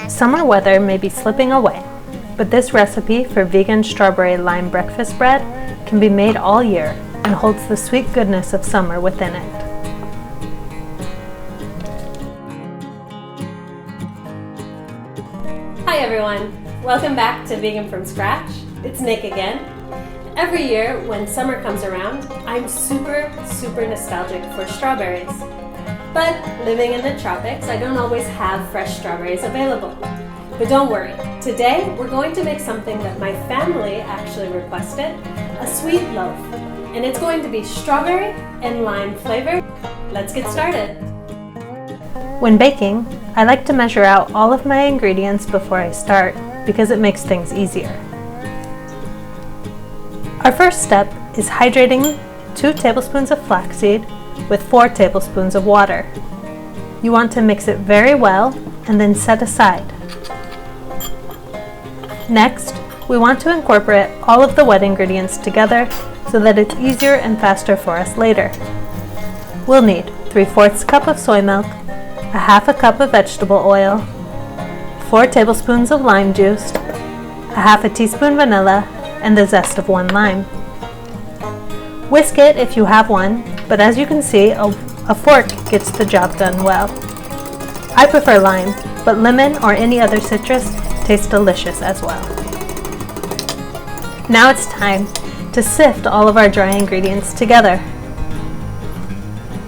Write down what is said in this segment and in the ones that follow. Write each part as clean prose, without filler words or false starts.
Summer weather may be slipping away, but this recipe for vegan strawberry lime breakfast bread can be made all year and holds the sweet goodness of summer within it. Hi everyone, welcome back to Vegan from Scratch. It's Nik again. Every year when summer comes around, I'm super nostalgic for strawberries. But living in the tropics, I don't always have fresh strawberries available. But don't worry, today we're going to make something that my family actually requested, a sweet loaf. And it's going to be strawberry and lime flavored. Let's get started. When baking, I like to measure out all of my ingredients before I start because it makes things easier. Our first step is hydrating 2 tablespoons of flaxseed with 4 tablespoons of water. You want to mix it very well and then set aside. Next, we want to incorporate all of the wet ingredients together so that it's easier and faster for us later. We'll need 3/4 cup of soy milk, a half a cup of vegetable oil, 4 tablespoons of lime juice, a half a teaspoon vanilla, and the zest of 1 lime. Whisk it if you have one, but as you can see, a fork gets the job done well. I prefer lime, but lemon or any other citrus tastes delicious as well. Now it's time to sift all of our dry ingredients together.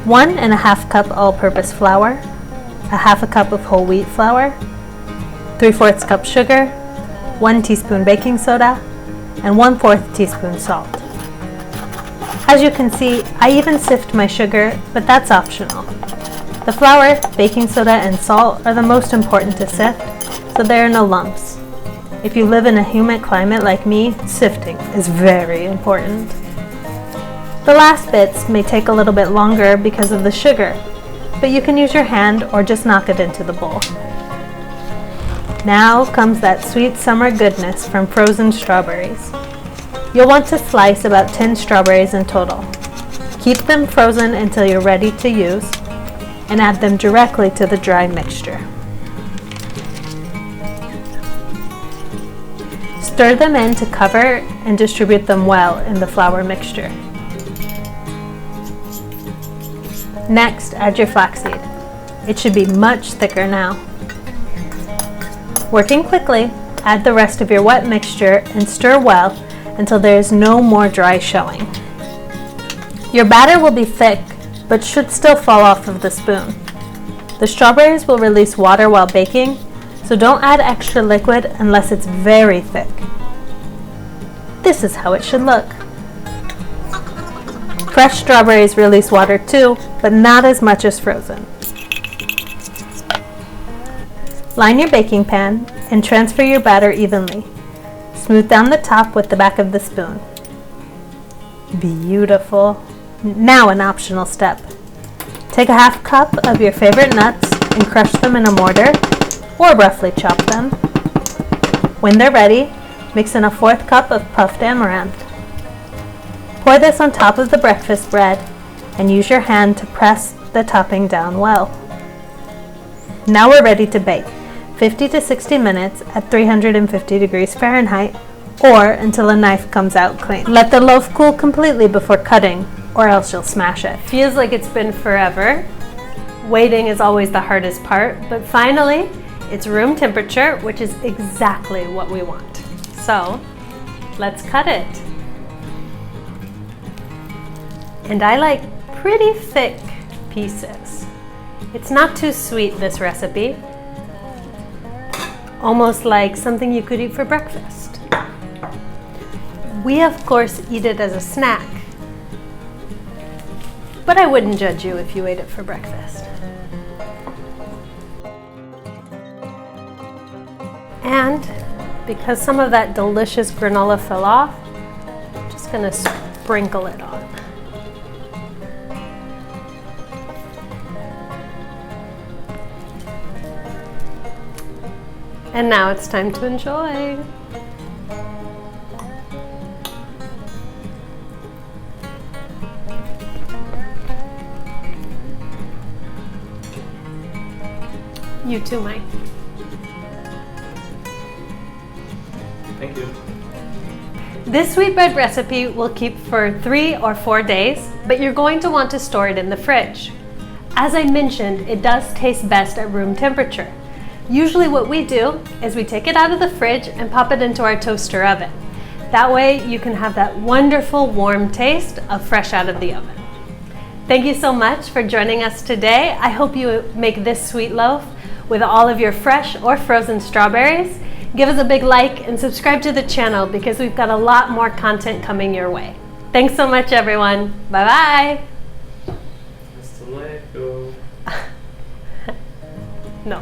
1½ cup all-purpose flour, a half a cup of whole wheat flour, 3/4 cup sugar, 1 teaspoon baking soda, and 1/4 teaspoon salt. As you can see, I even sift my sugar, but that's optional. The flour, baking soda, and salt are the most important to sift, so there are no lumps. If you live in a humid climate like me, sifting is very important. The last bits may take a little bit longer because of the sugar, but you can use your hand or just knock it into the bowl. Now comes that sweet summer goodness from frozen strawberries. You'll want to slice about 10 strawberries in total. Keep them frozen until you're ready to use and add them directly to the dry mixture. Stir them in to cover and distribute them well in the flour mixture. Next, add your flaxseed. It should be much thicker now. Working quickly, add the rest of your wet mixture and stir well until there is no more dry showing. Your batter will be thick, but should still fall off of the spoon. The strawberries will release water while baking, so don't add extra liquid unless it's very thick. This is how it should look. Fresh strawberries release water too, but not as much as frozen. Line your baking pan and transfer your batter evenly. Smooth down the top with the back of the spoon. Beautiful. Now an optional step. Take a half cup of your favorite nuts and crush them in a mortar or roughly chop them. When they're ready, mix in a 1/4 cup of puffed amaranth. Pour this on top of the breakfast bread and use your hand to press the topping down well. Now we're ready to bake. 50 to 60 minutes at 350 degrees Fahrenheit or until a knife comes out clean. Let the loaf cool completely before cutting or else you'll smash it. Feels like it's been forever. Waiting is always the hardest part, but finally it's room temperature, which is exactly what we want. So let's cut it. And I like pretty thick pieces. It's not too sweet, this recipe. Almost like something you could eat for breakfast. We of course eat it as a snack, but I wouldn't judge you if you ate it for breakfast. And because some of that delicious granola fell off, I'm just gonna sprinkle it on. And now it's time to enjoy. You too, Mike. Thank you. This sweetbread recipe will keep for 3 or 4 days, but you're going to want to store it in the fridge. As I mentioned, it does taste best at room temperature. Usually what we do is we take it out of the fridge and pop it into our toaster oven. That way you can have that wonderful warm taste of fresh out of the oven. Thank you so much for joining us today. I hope you make this sweet loaf with all of your fresh or frozen strawberries. Give us a big like and subscribe to the channel because we've got a lot more content coming your way. Thanks so much, everyone. Bye-bye. Hasta luego. No.